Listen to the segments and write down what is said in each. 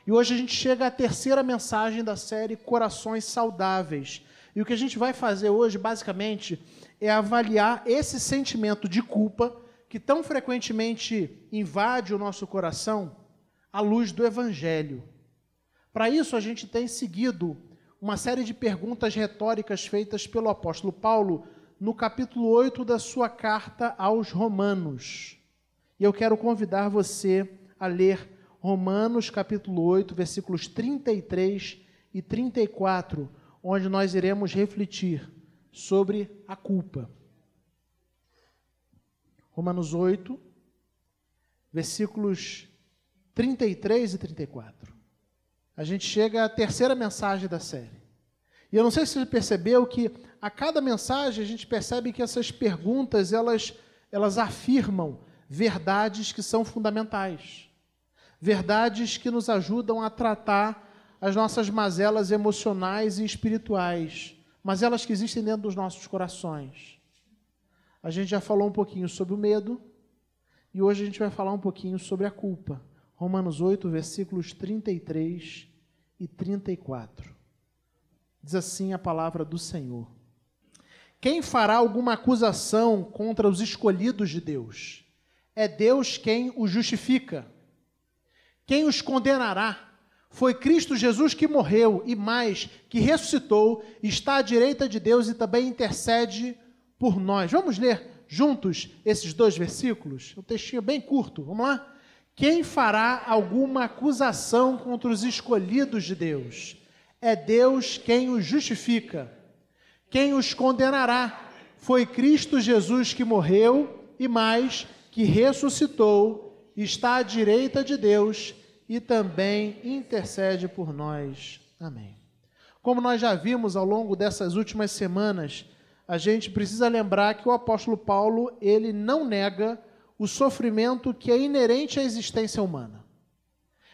E hoje a gente chega à terceira mensagem da série Corações Saudáveis. E o que a gente vai fazer hoje, basicamente, é avaliar esse sentimento de culpa que tão frequentemente invade o nosso coração à luz do Evangelho. Para isso, a gente tem seguido uma série de perguntas retóricas feitas pelo apóstolo Paulo no capítulo 8 da sua carta aos Romanos. E eu quero convidar você a ler Romanos capítulo 8, versículos 33 e 34, onde nós iremos refletir sobre a culpa. Romanos 8, versículos 33 e 34. A gente chega à terceira mensagem da série. E eu não sei se você percebeu que a cada mensagem a gente percebe que essas perguntas, elas afirmam verdades que são fundamentais. Verdades que nos ajudam a tratar as nossas mazelas emocionais e espirituais, mazelas que existem dentro dos nossos corações. A gente já falou um pouquinho sobre o medo e hoje a gente vai falar um pouquinho sobre a culpa. Romanos 8, versículos 33 e 34. Diz assim a palavra do Senhor: quem fará alguma acusação contra os escolhidos de Deus? É Deus quem os justifica. Quem os condenará? Foi Cristo Jesus que morreu e mais, que ressuscitou, está à direita de Deus e também intercede por nós. Vamos ler juntos esses dois versículos? Um textinho bem curto, vamos lá? Quem fará alguma acusação contra os escolhidos de Deus? É Deus quem os justifica. Quem os condenará? Foi Cristo Jesus que morreu e mais, que ressuscitou, está à direita de Deus e também intercede por nós. Amém. Como nós já vimos ao longo dessas últimas semanas, a gente precisa lembrar que o apóstolo Paulo, ele não nega o sofrimento que é inerente à existência humana.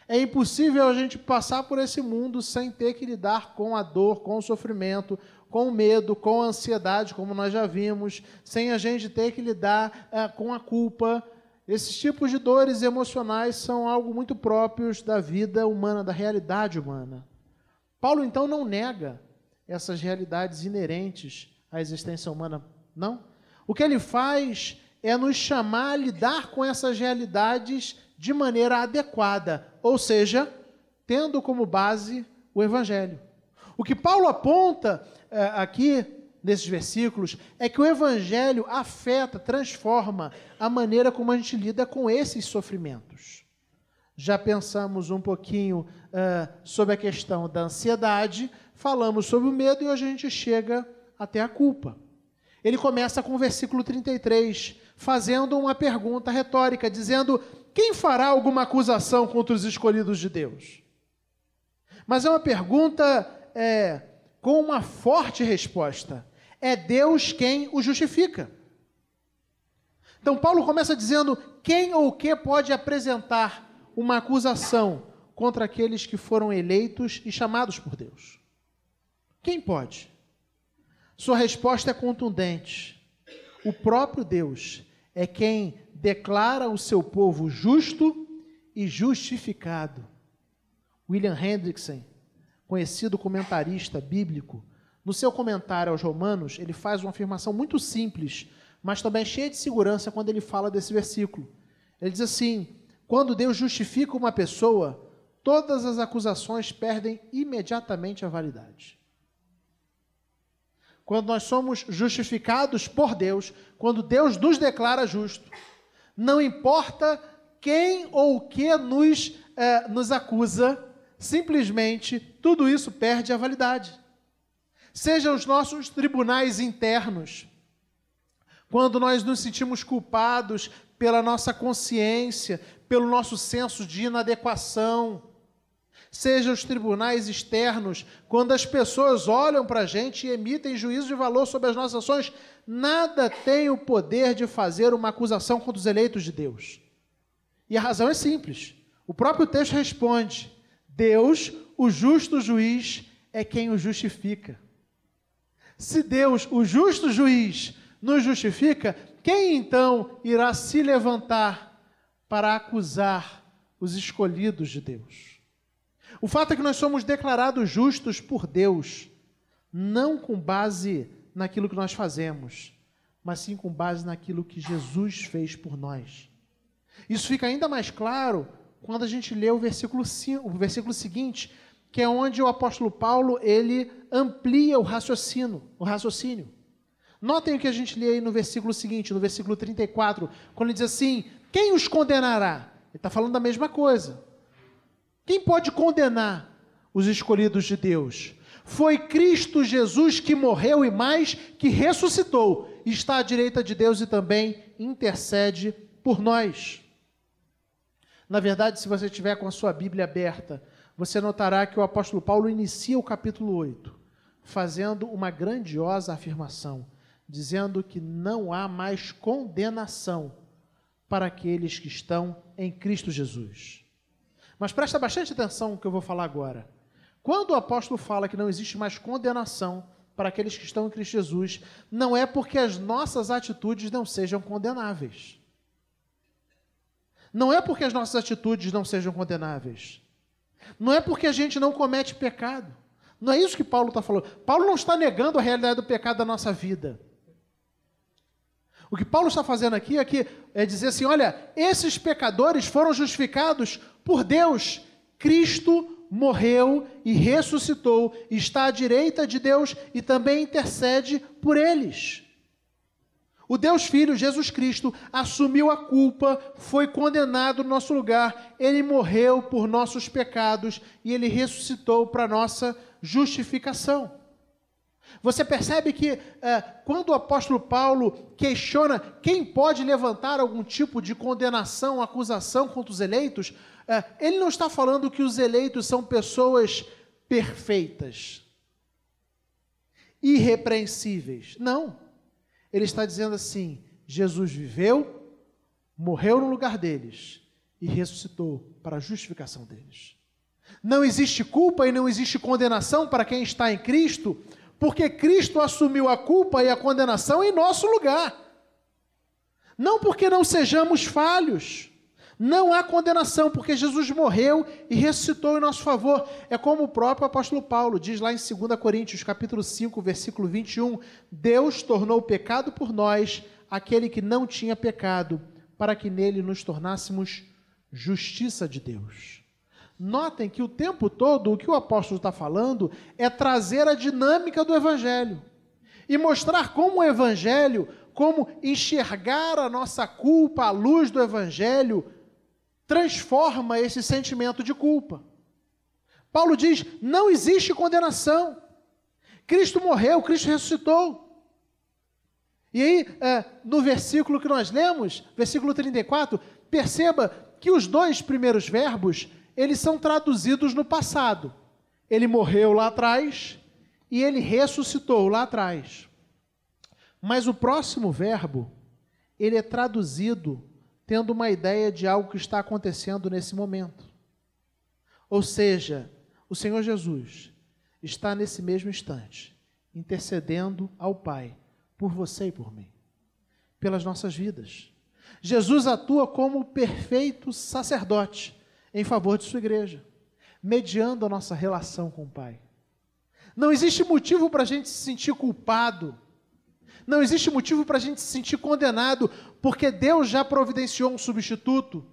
É impossível a gente passar por esse mundo sem ter que lidar com a dor, com o sofrimento, com o medo, com a ansiedade, como nós já vimos, sem a gente ter que lidar com a culpa. Esses tipos de dores emocionais são algo muito próprios da vida humana, da realidade humana. Paulo, então, não nega essas realidades inerentes à existência humana, não. O que ele faz é nos chamar a lidar com essas realidades de maneira adequada, ou seja, tendo como base o Evangelho. O que Paulo aponta aqui nesses versículos é que o Evangelho afeta, transforma a maneira como a gente lida com esses sofrimentos. Já pensamos um pouquinho sobre a questão da ansiedade, falamos sobre o medo e hoje a gente chega até a culpa. Ele começa com o versículo 33, fazendo uma pergunta retórica, dizendo: quem fará alguma acusação contra os escolhidos de Deus? Mas é uma pergunta com uma forte resposta. É Deus quem o justifica. Então Paulo começa dizendo: quem ou o que pode apresentar uma acusação contra aqueles que foram eleitos e chamados por Deus? Quem pode? Sua resposta é contundente. O próprio Deus é quem declara o seu povo justo e justificado. William Hendrickson, conhecido comentarista bíblico, no seu comentário aos Romanos, ele faz uma afirmação muito simples, mas também cheia de segurança quando ele fala desse versículo. Ele diz assim: quando Deus justifica uma pessoa, todas as acusações perdem imediatamente a validade. Quando nós somos justificados por Deus, quando Deus nos declara justo, não importa quem ou o que nos acusa, simplesmente tudo isso perde a validade. Sejam os nossos tribunais internos, quando nós nos sentimos culpados pela nossa consciência, pelo nosso senso de inadequação, sejam os tribunais externos, quando as pessoas olham para a gente e emitem juízo de valor sobre as nossas ações, nada tem o poder de fazer uma acusação contra os eleitos de Deus. E a razão é simples. O próprio texto responde: Deus, o justo juiz, é quem o justifica. Se Deus, o justo juiz, nos justifica, quem então irá se levantar para acusar os escolhidos de Deus? O fato é que nós somos declarados justos por Deus, não com base naquilo que nós fazemos, mas sim com base naquilo que Jesus fez por nós. Isso fica ainda mais claro quando a gente lê o versículo seguinte, que é onde o apóstolo Paulo ele amplia o raciocínio. Notem o que a gente lê aí no versículo seguinte, no versículo 34, quando ele diz assim: quem os condenará? Ele está falando da mesma coisa. Quem pode condenar os escolhidos de Deus? Foi Cristo Jesus que morreu e mais, que ressuscitou, está à direita de Deus e também intercede por nós. Na verdade, se você estiver com a sua Bíblia aberta, você notará que o apóstolo Paulo inicia o capítulo 8, fazendo uma grandiosa afirmação, dizendo que não há mais condenação para aqueles que estão em Cristo Jesus. Mas presta bastante atenção no que eu vou falar agora. Quando o apóstolo fala que não existe mais condenação para aqueles que estão em Cristo Jesus, não é porque as nossas atitudes não sejam condenáveis. Não é porque as nossas atitudes não sejam condenáveis. Não é porque a gente não comete pecado. Não é isso que Paulo está falando. Paulo não está negando a realidade do pecado da nossa vida. O que Paulo está fazendo aqui é dizer assim, olha, esses pecadores foram justificados por Deus. Cristo morreu e ressuscitou, está à direita de Deus e também intercede por eles. O Deus Filho, Jesus Cristo, assumiu a culpa, foi condenado no nosso lugar, ele morreu por nossos pecados e ele ressuscitou para nossa justificação. Você percebe que quando o apóstolo Paulo questiona quem pode levantar algum tipo de condenação, acusação contra os eleitos, ele não está falando que os eleitos são pessoas perfeitas, irrepreensíveis. Não. Ele está dizendo assim, Jesus viveu, morreu no lugar deles e ressuscitou para a justificação deles. Não existe culpa e não existe condenação para quem está em Cristo, porque Cristo assumiu a culpa e a condenação em nosso lugar. Não porque não sejamos falhos. Não há condenação, porque Jesus morreu e ressuscitou em nosso favor. É como o próprio apóstolo Paulo diz lá em 2 Coríntios, capítulo 5, versículo 21, Deus tornou pecado por nós, aquele que não tinha pecado, para que nele nos tornássemos justiça de Deus. Notem que o tempo todo o que o apóstolo está falando é trazer a dinâmica do Evangelho e mostrar como o Evangelho, como enxergar a nossa culpa à luz do Evangelho, transforma esse sentimento de culpa. Paulo diz, não existe condenação. Cristo morreu, Cristo ressuscitou. E aí, no versículo que nós lemos, versículo 34, perceba que os dois primeiros verbos eles são traduzidos no passado. Ele morreu lá atrás e ele ressuscitou lá atrás. Mas o próximo verbo, ele é traduzido tendo uma ideia de algo que está acontecendo nesse momento. Ou seja, o Senhor Jesus está nesse mesmo instante, intercedendo ao Pai, por você e por mim, pelas nossas vidas. Jesus atua como perfeito sacerdote, em favor de sua igreja, mediando a nossa relação com o Pai. Não existe motivo para a gente se sentir culpado, não existe motivo para a gente se sentir condenado, porque Deus já providenciou um substituto.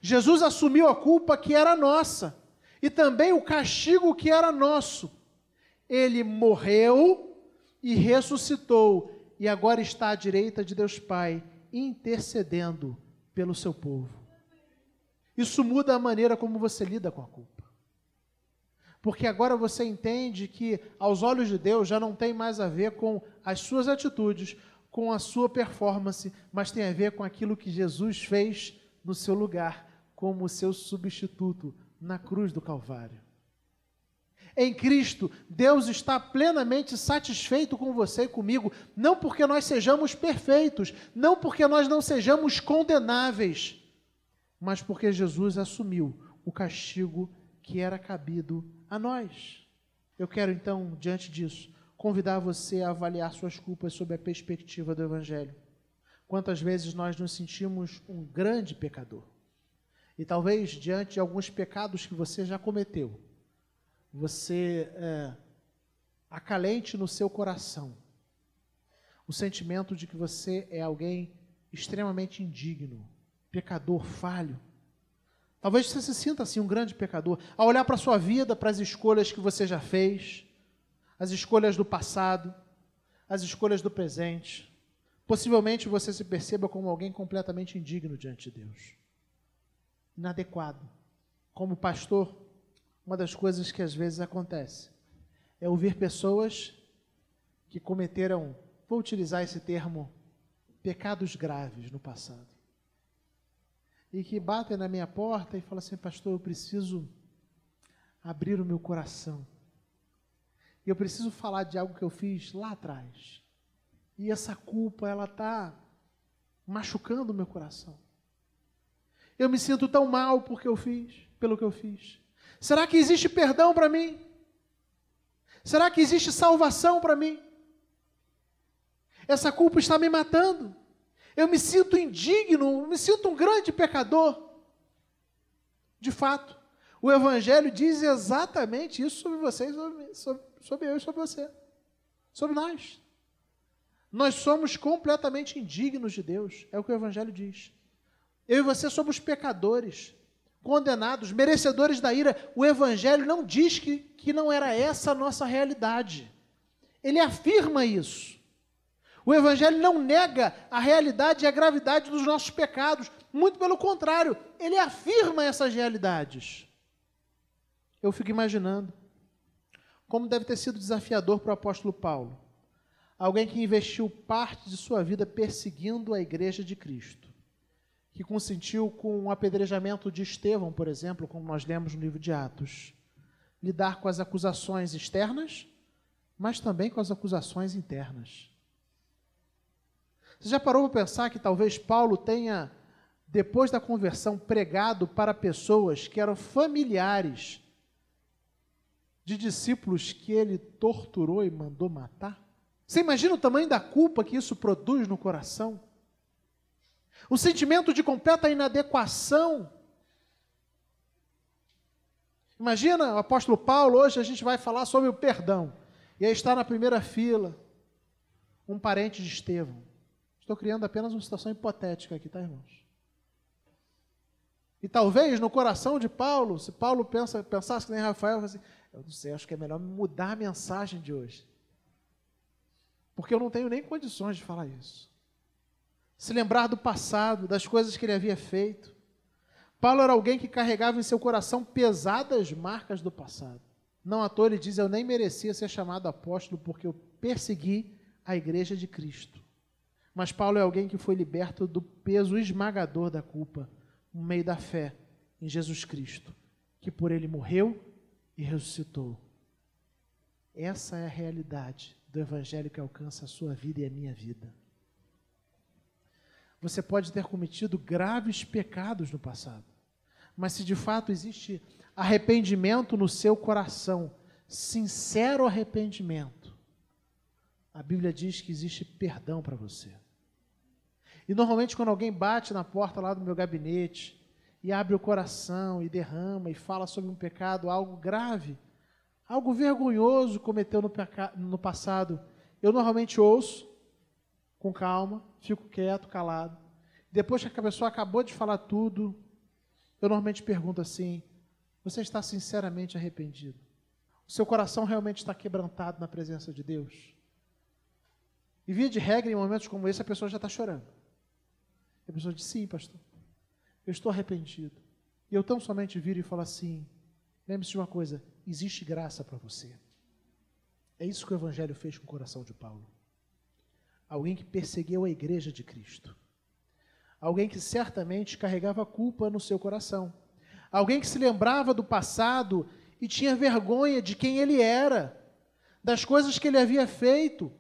Jesus assumiu a culpa que era nossa, e também o castigo que era nosso. Ele morreu e ressuscitou, e agora está à direita de Deus Pai, intercedendo pelo seu povo. Isso muda a maneira como você lida com a culpa. Porque agora você entende que, aos olhos de Deus, já não tem mais a ver com as suas atitudes, com a sua performance, mas tem a ver com aquilo que Jesus fez no seu lugar, como o seu substituto na cruz do Calvário. Em Cristo, Deus está plenamente satisfeito com você e comigo, não porque nós sejamos perfeitos, não porque nós não sejamos condenáveis, mas porque Jesus assumiu o castigo que era cabido a nós. Eu quero então, diante disso, convidar você a avaliar suas culpas sob a perspectiva do Evangelho. Quantas vezes nós nos sentimos um grande pecador? E talvez, diante de alguns pecados que você já cometeu, você acalente no seu coração o sentimento de que você é alguém extremamente indigno, pecador, falho. Talvez você se sinta assim um grande pecador, ao olhar para a sua vida, para as escolhas que você já fez, as escolhas do passado, as escolhas do presente. Possivelmente você se perceba como alguém completamente indigno diante de Deus, inadequado. Como pastor, uma das coisas que às vezes acontece é ouvir pessoas que cometeram, vou utilizar esse termo, pecados graves no passado. E que batem na minha porta e falam assim: pastor, eu preciso abrir o meu coração. E eu preciso falar de algo que eu fiz lá atrás. E essa culpa, ela está machucando o meu coração. Eu me sinto tão mal pelo que eu fiz. Será que existe perdão para mim? Será que existe salvação para mim? Essa culpa está me matando. Eu me sinto indigno, me sinto um grande pecador. De fato, o Evangelho diz exatamente isso sobre vocês, sobre eu e sobre você. Sobre nós. Nós somos completamente indignos de Deus, é o que o Evangelho diz. Eu e você somos pecadores, condenados, merecedores da ira. O Evangelho não diz que não era essa a nossa realidade. Ele afirma isso. O Evangelho não nega a realidade e a gravidade dos nossos pecados. Muito pelo contrário, ele afirma essas realidades. Eu fico imaginando como deve ter sido desafiador para o apóstolo Paulo. Alguém que investiu parte de sua vida perseguindo a igreja de Cristo, que consentiu com o apedrejamento de Estevão, por exemplo, como nós lemos no livro de Atos, lidar com as acusações externas, mas também com as acusações internas. Você já parou para pensar que talvez Paulo tenha, depois da conversão, pregado para pessoas que eram familiares de discípulos que ele torturou e mandou matar? Você imagina o tamanho da culpa que isso produz no coração? O sentimento de completa inadequação. Imagina o apóstolo Paulo, hoje a gente vai falar sobre o perdão. E aí está na primeira fila um parente de Estevão. Estou criando apenas uma situação hipotética aqui, tá, irmãos? E talvez no coração de Paulo, se Paulo pensasse que nem Rafael, assim, eu não sei, acho que é melhor mudar a mensagem de hoje. Porque eu não tenho nem condições de falar isso. Se lembrar do passado, das coisas que ele havia feito. Paulo era alguém que carregava em seu coração pesadas marcas do passado. Não à toa ele diz: eu nem merecia ser chamado apóstolo porque eu persegui a igreja de Cristo. Mas Paulo é alguém que foi liberto do peso esmagador da culpa, no meio da fé em Jesus Cristo, que por ele morreu e ressuscitou. Essa é a realidade do Evangelho que alcança a sua vida e a minha vida. Você pode ter cometido graves pecados no passado, mas se de fato existe arrependimento no seu coração, sincero arrependimento, a Bíblia diz que existe perdão para você. E normalmente quando alguém bate na porta lá do meu gabinete e abre o coração e derrama e fala sobre um pecado, algo grave, algo vergonhoso cometeu no passado, eu normalmente ouço com calma, fico quieto, calado. Depois que a pessoa acabou de falar tudo, eu normalmente pergunto assim: você está sinceramente arrependido? O seu coração realmente está quebrantado na presença de Deus? E via de regra, em momentos como esse, a pessoa já está chorando. E a pessoa diz: sim, pastor, eu estou arrependido. E eu tão somente viro e falo assim: lembre-se de uma coisa, existe graça para você. É isso que o Evangelho fez com o coração de Paulo. Alguém que perseguiu a igreja de Cristo. Alguém que certamente carregava culpa no seu coração. Alguém que se lembrava do passado e tinha vergonha de quem ele era, das coisas que ele havia feito.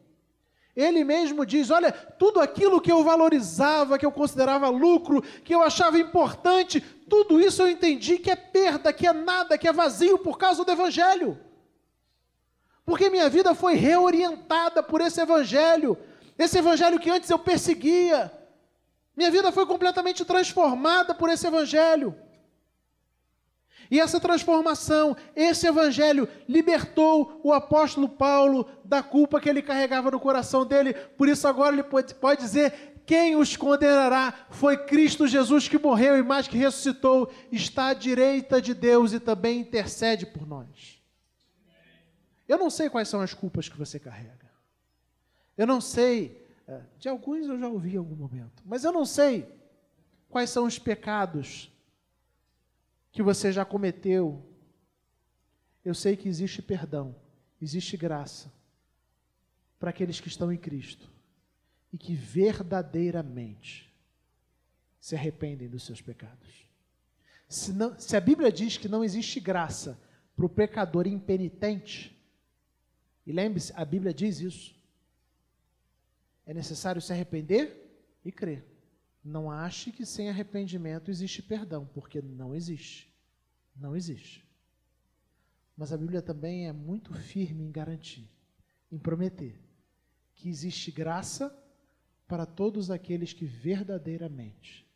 Ele mesmo diz: olha, tudo aquilo que eu valorizava, que eu considerava lucro, que eu achava importante, tudo isso eu entendi que é perda, que é nada, que é vazio por causa do Evangelho. Porque minha vida foi reorientada por esse Evangelho que antes eu perseguia. Minha vida foi completamente transformada por esse Evangelho. E essa transformação, esse evangelho libertou o apóstolo Paulo da culpa que ele carregava no coração dele. Por isso agora ele pode dizer: quem os condenará? Foi Cristo Jesus que morreu e mais que ressuscitou, está à direita de Deus e também intercede por nós. Eu não sei quais são as culpas que você carrega. Eu não sei, de alguns eu já ouvi em algum momento, mas eu não sei quais são os pecados que você já cometeu. Eu sei que existe perdão, existe graça para aqueles que estão em Cristo e que verdadeiramente se arrependem dos seus pecados. Se a Bíblia diz que não existe graça para o pecador impenitente, e lembre-se, a Bíblia diz isso, é necessário se arrepender e crer. Não ache que sem arrependimento existe perdão, porque não existe. Não existe. Mas a Bíblia também é muito firme em garantir, em prometer, que existe graça para todos aqueles que verdadeiramente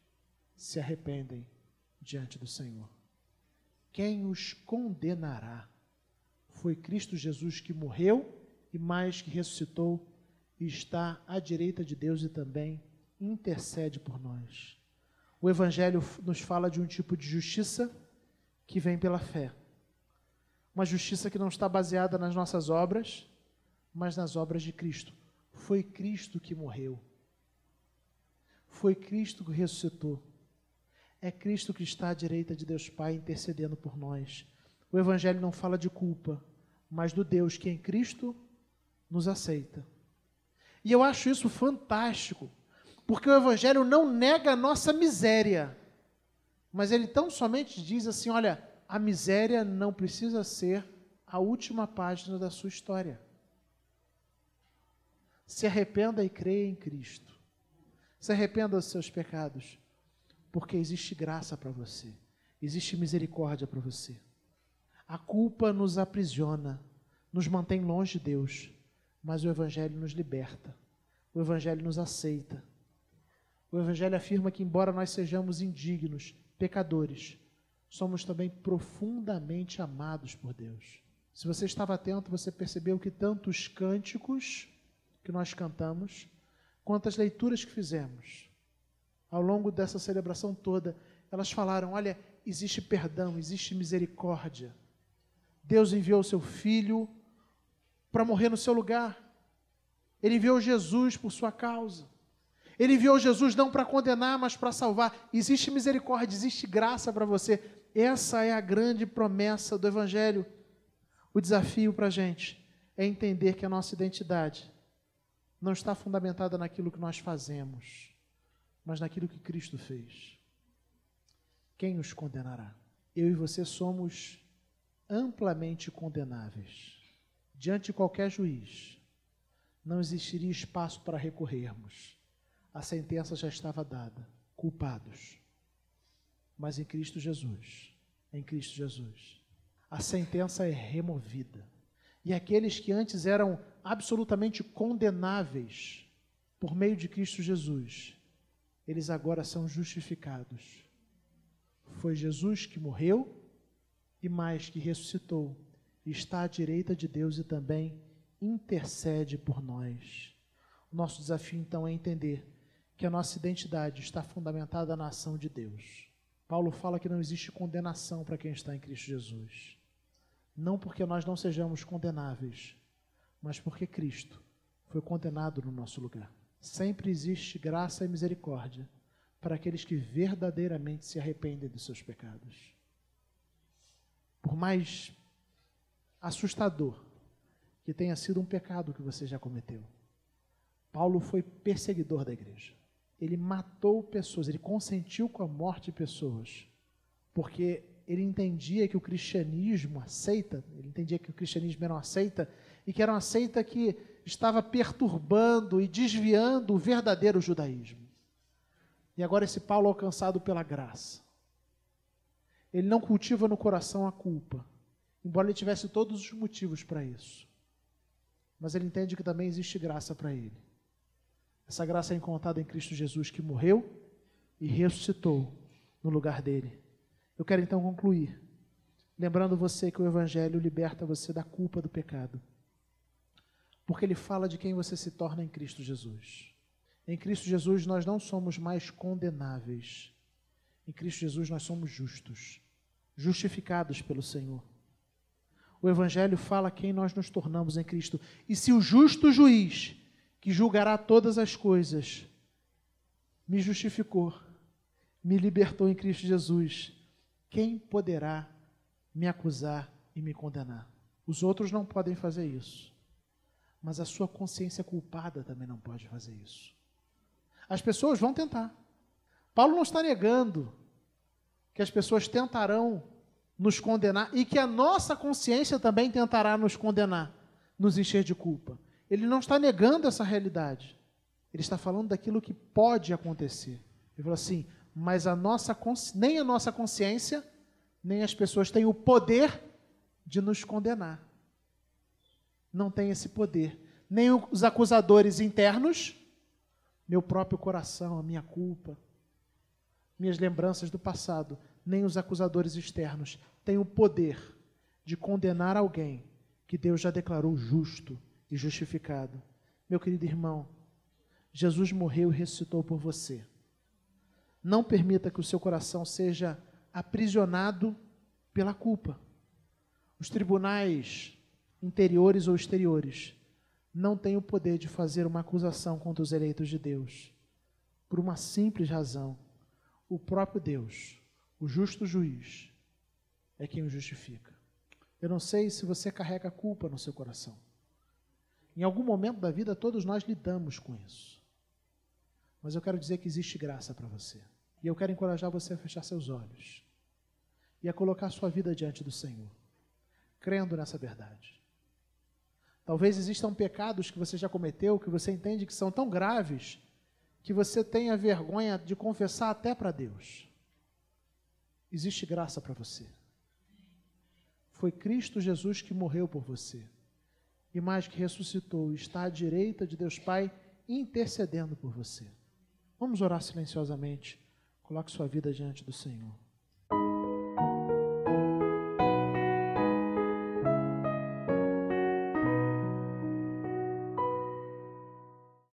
se arrependem diante do Senhor. Quem os condenará? Foi Cristo Jesus que morreu e mais que ressuscitou e está à direita de Deus e também intercede por nós. O Evangelho nos fala de um tipo de justiça que vem pela fé. Uma justiça que não está baseada nas nossas obras, mas nas obras de Cristo. Foi Cristo que morreu. Foi Cristo que ressuscitou. É Cristo que está à direita de Deus Pai intercedendo por nós. O Evangelho não fala de culpa, mas do Deus que em Cristo nos aceita. E eu acho isso fantástico, porque o Evangelho não nega a nossa miséria, mas ele tão somente diz assim: olha, a miséria não precisa ser a última página da sua história. Se arrependa e creia em Cristo. Se arrependa dos seus pecados, porque existe graça para você, existe misericórdia para você. A culpa nos aprisiona, nos mantém longe de Deus, mas o Evangelho nos liberta, o Evangelho nos aceita. O Evangelho afirma que, embora nós sejamos indignos, pecadores, somos também profundamente amados por Deus. Se você estava atento, você percebeu que tanto os cânticos que nós cantamos, quanto as leituras que fizemos, ao longo dessa celebração toda, elas falaram: olha, existe perdão, existe misericórdia. Deus enviou o seu Filho para morrer no seu lugar. Ele enviou Jesus por sua causa. Ele enviou Jesus não para condenar, mas para salvar. Existe misericórdia, existe graça para você. Essa é a grande promessa do Evangelho. O desafio para a gente é entender que a nossa identidade não está fundamentada naquilo que nós fazemos, mas naquilo que Cristo fez. Quem nos condenará? Eu e você somos amplamente condenáveis. Diante de qualquer juiz, não existiria espaço para recorrermos. A sentença já estava dada, culpados. Mas em Cristo Jesus, a sentença é removida. E aqueles que antes eram absolutamente condenáveis por meio de Cristo Jesus, eles agora são justificados. Foi Jesus que morreu e mais que ressuscitou, e está à direita de Deus e também intercede por nós. O nosso desafio então é entender que a nossa identidade está fundamentada na ação de Deus. Paulo fala que não existe condenação para quem está em Cristo Jesus. Não porque nós não sejamos condenáveis, mas porque Cristo foi condenado no nosso lugar. Sempre existe graça e misericórdia para aqueles que verdadeiramente se arrependem dos seus pecados. Por mais assustador que tenha sido um pecado que você já cometeu, Paulo foi perseguidor da igreja. Ele matou pessoas, ele consentiu com a morte de pessoas, porque ele entendia que o cristianismo era uma seita, e que era uma seita que estava perturbando e desviando o verdadeiro judaísmo. E agora esse Paulo, alcançado pela graça, ele não cultiva no coração a culpa, embora ele tivesse todos os motivos para isso. Mas ele entende que também existe graça para ele. Essa graça é encontrada em Cristo Jesus, que morreu e ressuscitou no lugar dele. Eu quero então concluir lembrando você que o Evangelho liberta você da culpa do pecado, porque ele fala de quem você se torna em Cristo Jesus. Em Cristo Jesus nós não somos mais condenáveis. Em Cristo Jesus nós somos justos, justificados pelo Senhor. O Evangelho fala quem nós nos tornamos em Cristo. E se o justo juiz, que julgará todas as coisas, me justificou, me libertou em Cristo Jesus, quem poderá me acusar e me condenar? Os outros não podem fazer isso, mas a sua consciência culpada também não pode fazer isso. As pessoas vão tentar. Paulo não está negando que as pessoas tentarão nos condenar e que a nossa consciência também tentará nos condenar, nos encher de culpa. Ele não está negando essa realidade. Ele está falando daquilo que pode acontecer. Ele falou assim, mas nem a nossa consciência, nem as pessoas têm o poder de nos condenar. Não tem esse poder. Nem os acusadores internos, meu próprio coração, a minha culpa, minhas lembranças do passado, nem os acusadores externos têm o poder de condenar alguém que Deus já declarou justo e justificado. Meu querido irmão, Jesus morreu e ressuscitou por você. Não permita que o seu coração seja aprisionado pela culpa. Os tribunais interiores ou exteriores não têm o poder de fazer uma acusação contra os eleitos de Deus, por uma simples razão. O próprio Deus, o justo juiz, é quem o justifica. Eu não sei se você carrega culpa no seu coração. Em algum momento da vida, todos nós lidamos com isso. Mas eu quero dizer que existe graça para você. E eu quero encorajar você a fechar seus olhos e a colocar sua vida diante do Senhor, crendo nessa verdade. Talvez existam pecados que você já cometeu, que você entende que são tão graves, que você tenha vergonha de confessar até para Deus. Existe graça para você. Foi Cristo Jesus que morreu por você. E mais que ressuscitou, está à direita de Deus Pai, intercedendo por você. Vamos orar silenciosamente. Coloque sua vida diante do Senhor.